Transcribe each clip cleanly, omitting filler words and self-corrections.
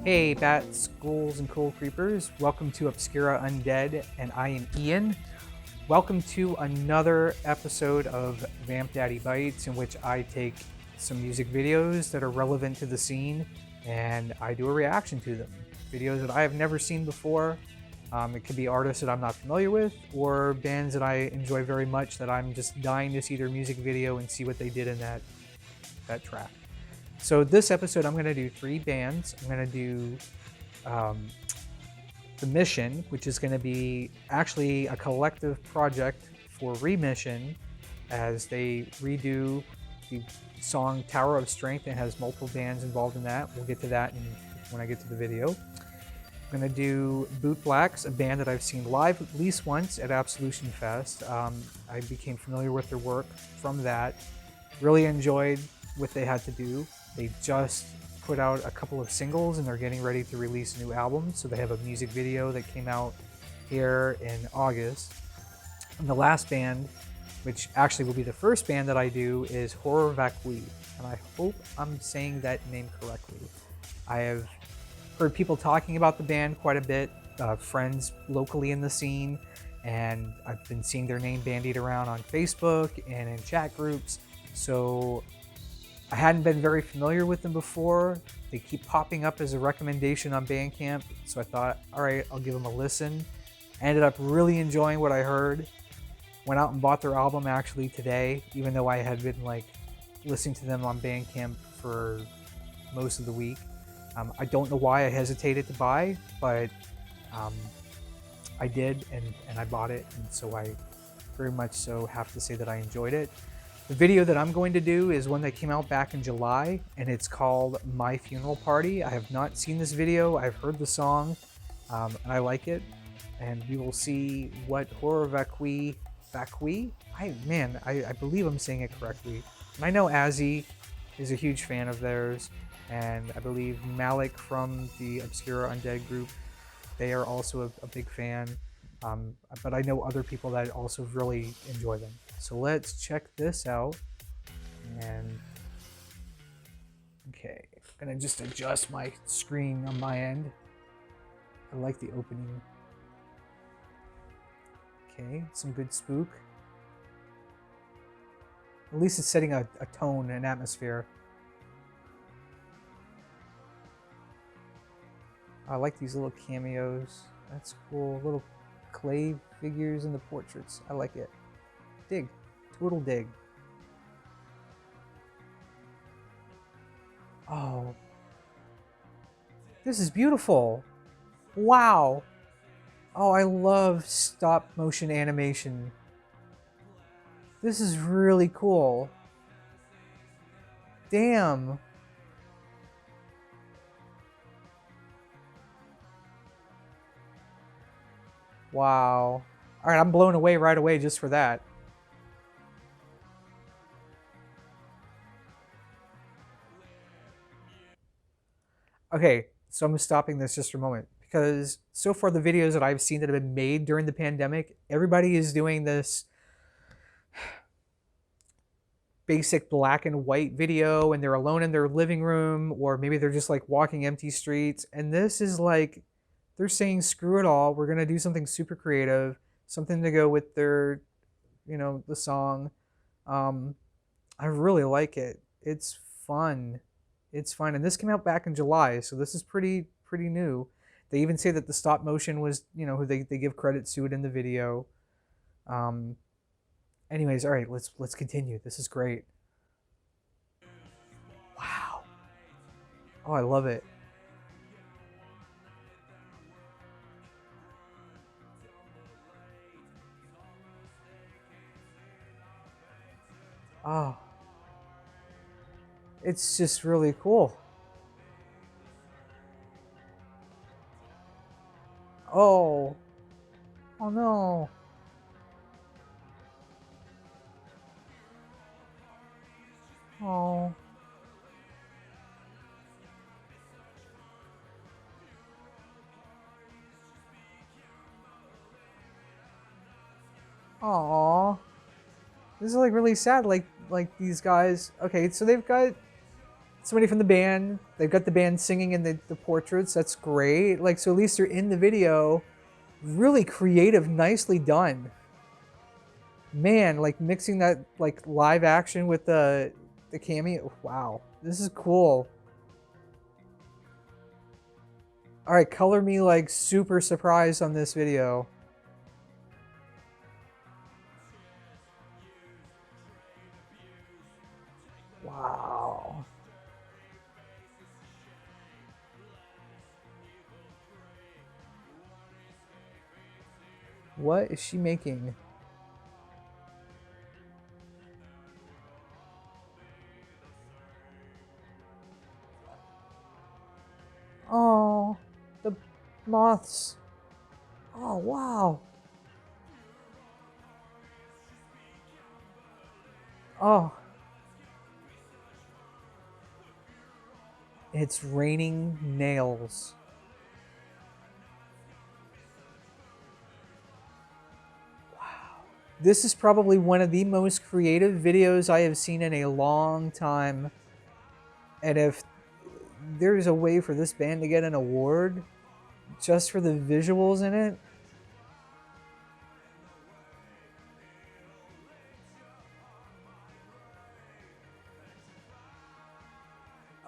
Hey, bats, ghouls, and cool creepers. Welcome to Obscura Undead, and I am Ian. Welcome to another episode of Vamp Daddy Bites, in which I take some music videos that are relevant to the scene and I do a reaction to them. Videos that I have never seen before. It could be artists that I'm not familiar with, or bands that I enjoy very much that I'm just dying to see their music video and see what they did in that track. So this episode, I'm going to do 3 bands. I'm going to do the Mission, which is going to be actually a collective project for ReMission, as they redo the song Tower of Strength. It has multiple bands involved in that. We'll get to that when I get to the video. I'm going to do Bootblacks, a band that I've seen live at least once at Absolution Fest. I became familiar with their work from that. Really enjoyed what they had to do. They just put out a couple of singles and they're getting ready to release a new album. So they have a music video that came out here in August. And the last band, which actually will be the first band that I do, is Vacui. And I hope I'm saying that name correctly. I have heard people talking about the band quite a bit, friends locally in the scene, and I've been seeing their name bandied around on Facebook and in chat groups. So I hadn't been very familiar with them before. They keep popping up as a recommendation on Bandcamp, so I thought, all right, I'll give them a listen. I ended up really enjoying what I heard. Went out and bought their album actually today, even though I had been listening to them on Bandcamp for most of the week. I don't know why I hesitated to buy, but I did, and I bought it, and so I very much so have to say that I enjoyed it. The video that I'm going to do is one that came out back in July, and it's called My Funeral Party. I have not seen this video. I've heard the song, and I like it. And we will see what Vacui, I believe I'm saying it correctly. And I know Azzy is a huge fan of theirs, and I believe Malik from the Obscura Undead group, they are also a big fan. But I know other people that also really enjoy them. So let's check this out. And okay, I'm gonna just adjust my screen on my end. I like the opening. Okay, some good spook. At least it's setting a tone, an atmosphere. I like these little cameos. That's cool. Little clay figures in the portraits. I like it. Dig. Total dig. Oh. This is beautiful. Wow. Oh, I love stop motion animation. This is really cool. Damn. Wow. All right, I'm blown away right away just for that. Okay, so I'm stopping this just for a moment because so far the videos that I've seen that have been made during the pandemic, everybody is doing this basic black and white video and they're alone in their living room, or maybe they're just walking empty streets. And this is they're saying, screw it all. We're going to do something super creative, something to go with their, the song. I really like it. It's fun. It's fun. And this came out back in July, so this is pretty new. They even say that the stop motion was, who they give credits to it in the video. Anyways, all right, let's continue. This is great. Wow. Oh, I love it. Oh. It's just really cool. Oh. Oh no. Oh. Aww. This is really sad. Like these guys. Okay, so they've got somebody from the band. They've got the band singing in the portraits. That's great. Like, so at least they're in the video. Really creative, nicely done. Man, like mixing that like live action with the cameo. Wow, this is cool. All right, color me like super surprised on this video. Wow. What is she making? Oh, the moths. Oh, wow. Oh. It's raining nails. Wow. This is probably one of the most creative videos I have seen in a long time. And if there's a way for this band to get an award just for the visuals in it,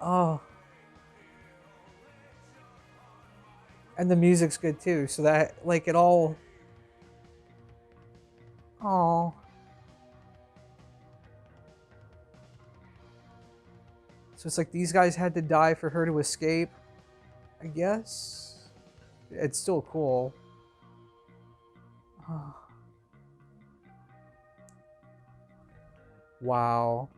oh. And the music's good too, so that like it all. Oh. So it's like these guys had to die for her to escape, I guess. It's still cool. Oh. Wow.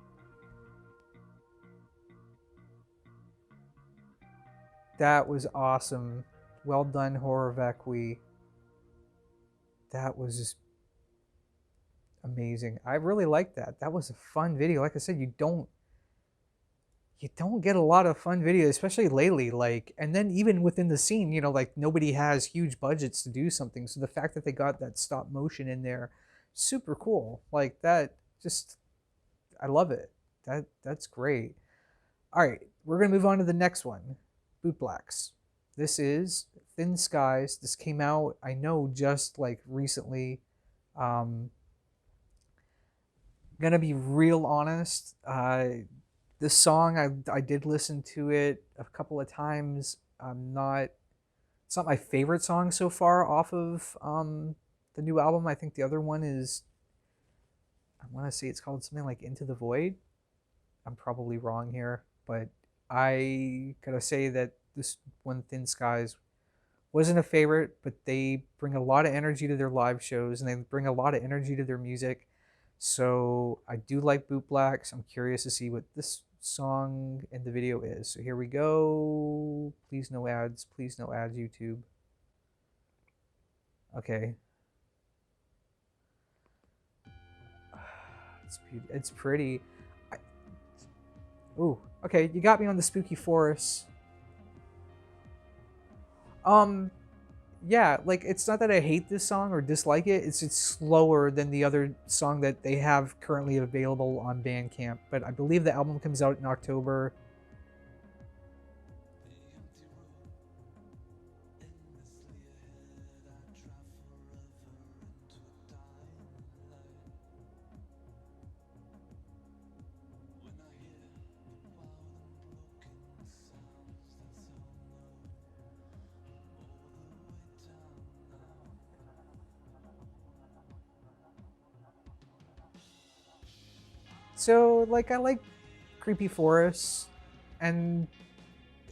That was awesome. Well done, Horror Vacui. That was just amazing. I really liked that. That was a fun video. Like I said, you don't get a lot of fun videos, especially lately. Like, and then even within the scene, you know, like nobody has huge budgets to do something. So the fact that they got that stop motion in there, super cool. Like that, just I love it. That's great. All right, we're gonna move on to the next one, Bootblacks. This is Thin Skies. This came out, I know, just like recently. Gonna be real honest. This song, I did listen to it a couple of times. It's not my favorite song so far off of the new album. I think the other one is, I want to say it's called something like Into the Void. I'm probably wrong here, but I gotta say that this one, Thin Skies, wasn't a favorite, but they bring a lot of energy to their live shows and they bring a lot of energy to their music. So I do like Bootblacks. I'm curious to see what this song in the video is. So here we go. Please no ads. Please no ads, YouTube. Okay. It's pretty. Ooh, okay, you got me on the spooky forest. Yeah, like it's not that I hate this song or dislike it. It's slower than the other song that they have currently available on Bandcamp. But I believe the album comes out in October. So like I like creepy forests, and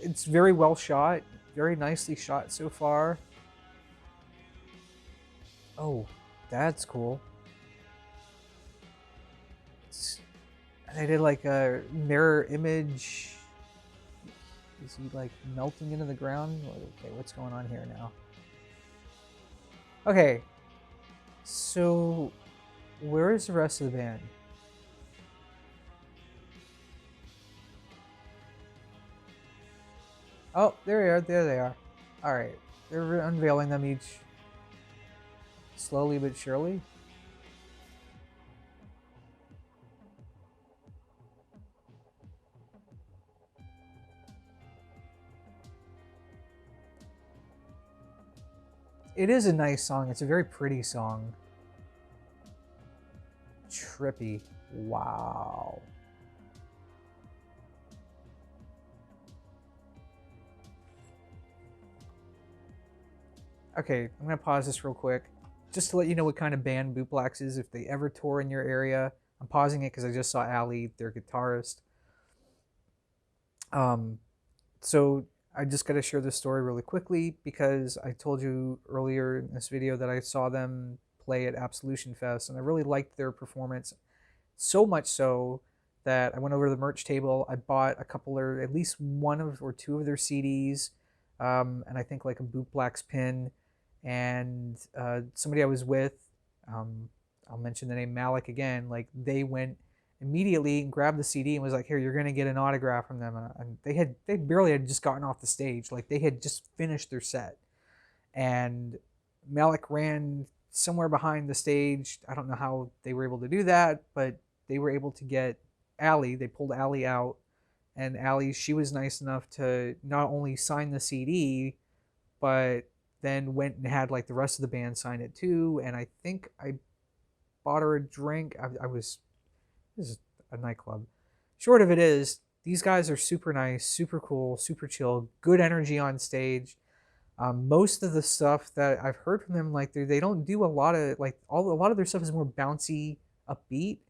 it's very well shot, very nicely shot so far. Oh, that's cool. They did like a mirror image. Is he like melting into the ground? Okay, what's going on here now? Okay, so where is the rest of the band? Oh, there they are. There they are. All right, they're unveiling them each slowly but surely. It is a nice song. It's a very pretty song. Trippy. Wow. Okay, I'm gonna pause this real quick, just to let you know what kind of band Bootblacks is if they ever tour in your area. I'm pausing it because I just saw Ali, their guitarist. So I just got to share this story really quickly because I told you earlier in this video that I saw them play at Absolution Fest, and I really liked their performance, so much so that I went over to the merch table. I bought a couple, or at least one of or two of their CDs, and I think like a Bootblacks pin. And somebody I was with, I'll mention the name Malik again, like they went immediately and grabbed the CD and was like, "Here, you're gonna get an autograph from them." And they barely had just gotten off the stage, like they had just finished their set, and Malik ran somewhere behind the stage. I don't know how they were able to do that, but they were able to get Ali. They pulled Ali out, and Ali, she was nice enough to not only sign the CD, but then went and had like the rest of the band sign it too. And I think I bought her a drink. This is a nightclub. Short of it is, these guys are super nice, super cool, super chill, good energy on stage. Most of the stuff that I've heard from them, like they don't do a lot of like a lot of their stuff is more bouncy, upbeat.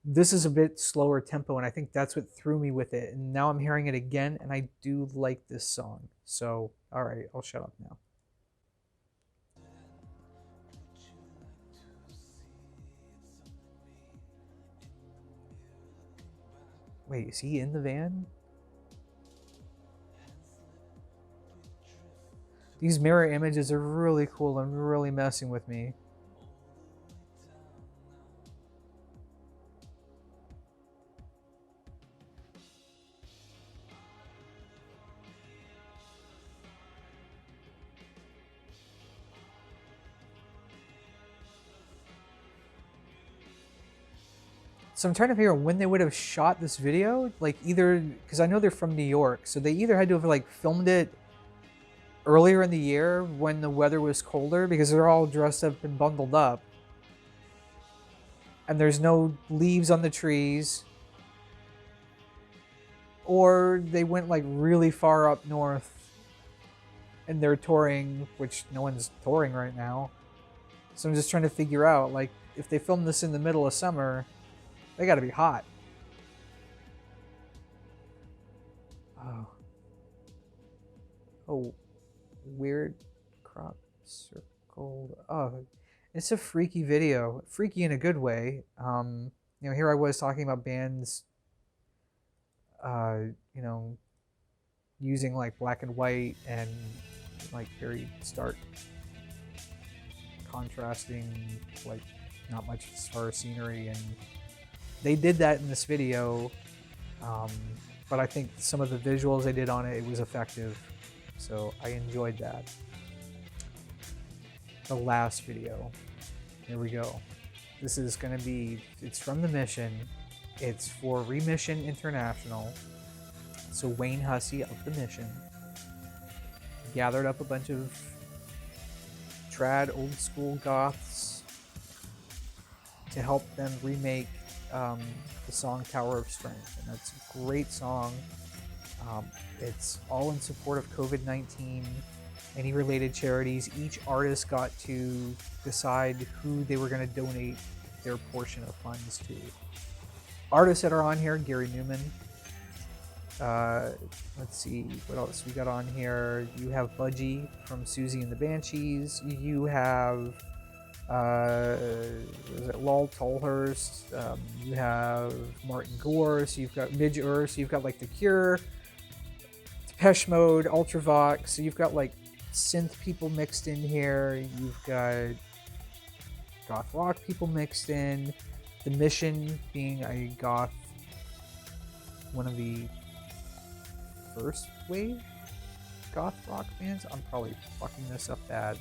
This is a bit slower tempo, and I think that's what threw me with it. And now I'm hearing it again, and I do like this song. So, all right, I'll shut up now. Wait, is he in the van? These mirror images are really cool and really messing with me. So I'm trying to figure out when they would have shot this video. Like either, because I know they're from New York, so they either had to have like filmed it earlier in the year when the weather was colder, because they're all dressed up and bundled up. And there's no leaves on the trees. Or they went like really far up north and they're touring, which no one's touring right now. So I'm just trying to figure out, like, if they filmed this in the middle of summer, they gotta be hot. Oh. Oh, weird crop circle. Oh, it's a freaky video. Freaky in a good way. You know, here I was talking about bands, you know, using like black and white and like very stark contrasting, like not much as far as scenery, and they did that in this video, but I think some of the visuals they did on it, it was effective, so I enjoyed that. The last video, here we go. This is going to be, it's from the Mission, it's for ReMission International. So Wayne Hussey of the Mission gathered up a bunch of trad old school goths to help them remake the song Tower of Strength, and that's a great song. It's all in support of COVID-19, any related charities. Each artist got to decide who they were going to donate their portion of funds to. Artists that are on here: Gary Newman. Let's see what else we got on here. You have Budgie from Susie and the Banshees. You have is it Lol Tolhurst? You have Martin Gore. So you've got Midge Ur. So you've got like The Cure, Depeche Mode, Ultravox. So you've got like synth people mixed in here. You've got goth rock people mixed in. The Mission being a goth, one of the first wave goth rock bands. I'm probably fucking this up bad,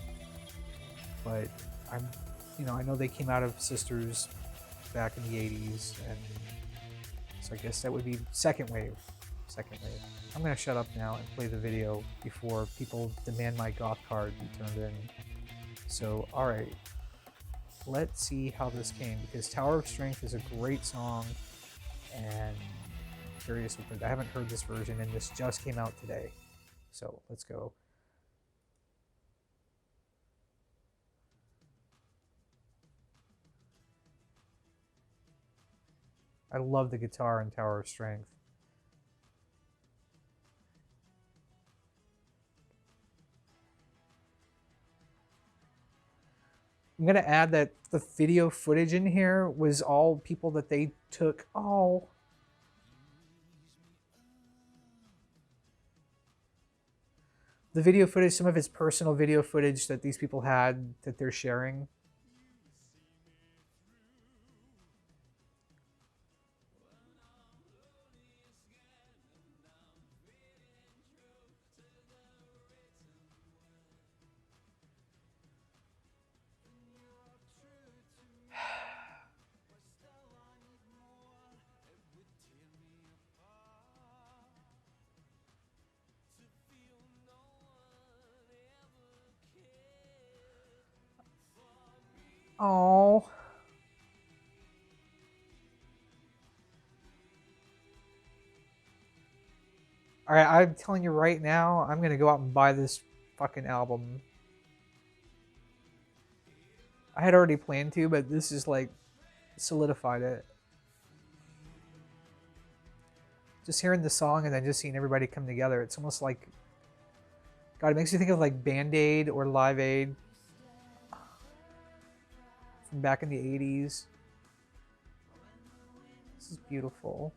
but I know they came out of Sisters back in the 80s, and so I guess that would be second wave. I'm gonna shut up now and play the video before people demand my goth card be turned in. So, all right, let's see how this came, because Tower of Strength is a great song, and I'm curious with it. I haven't heard this version, and this just came out today. So let's go. I love the guitar in Tower of Strength. I'm going to add that the video footage in here was all people that they took. Oh. The video footage, some of it's personal video footage that these people had that they're sharing. Oh. All right, I'm telling you right now, I'm going to go out and buy this fucking album. I had already planned to, but this is like solidified it. Just hearing the song and then just seeing everybody come together, it's almost like, God, it makes you think of like Band-Aid or Live Aid from back in the 80s. This is beautiful.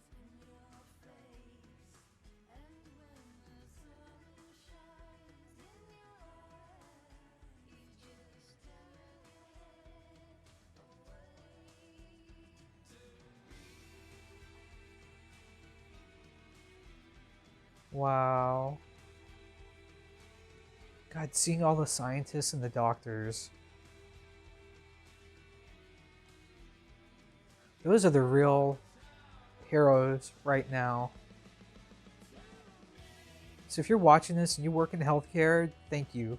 Wow. God, seeing all the scientists and the doctors. Those are the real heroes right now. So if you're watching this and you work in healthcare, thank you.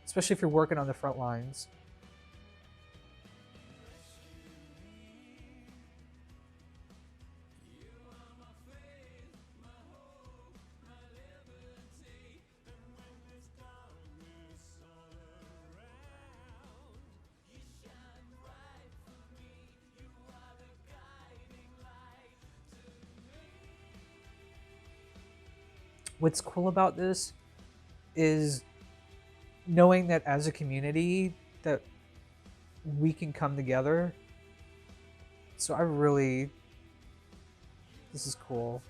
Especially if you're working on the front lines. What's cool about this is knowing that as a community that we can come together. So this is cool.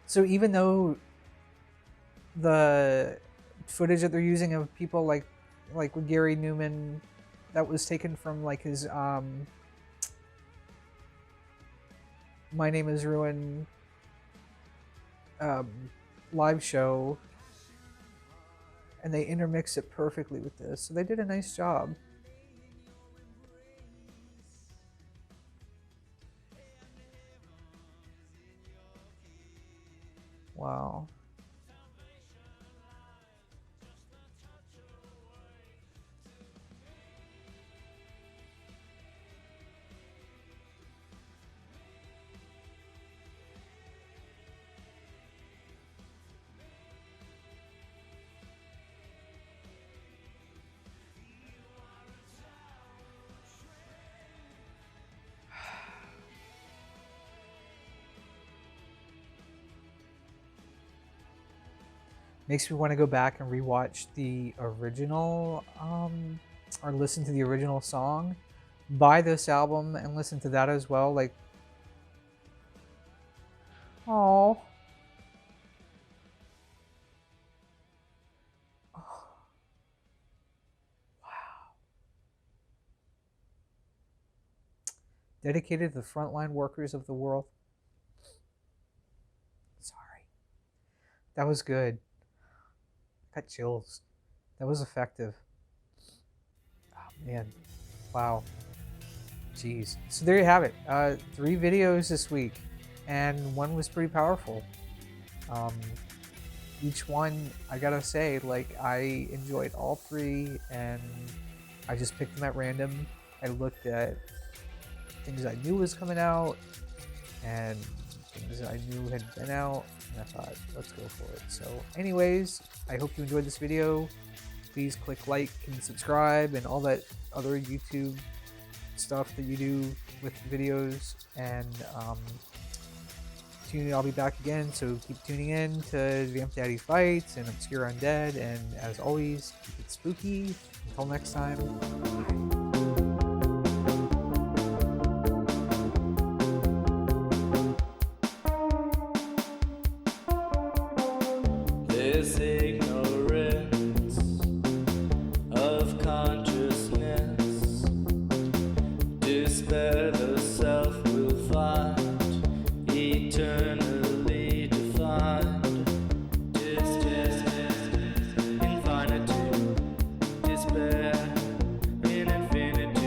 So even though the footage that they're using of people like with Gary Newman, that was taken from like his My Name is Ruin live show, and they intermix it perfectly with this. So they did a nice job. Wow. Makes me want to go back and rewatch the original, or listen to the original song, buy this album and listen to that as well. Like, oh, dedicated to the frontline workers of the world. Sorry, that was good. Got chills. That was effective. Oh man, wow. Jeez. So there you have it. 3 videos this week, and one was pretty powerful. Um, each one, I gotta say, like, I enjoyed all 3, and I just picked them at random. I looked at things I knew was coming out and things I knew had been out, and I thought, let's go for it. So anyways, I hope you enjoyed this video. Please click like and subscribe and all that other YouTube stuff that you do with videos, and I'll be back again, so keep tuning in to Vamp Daddy's Bites and Obscure Undead, and as always, keep it spooky. Until next time, bye. This ignorance of consciousness, despair the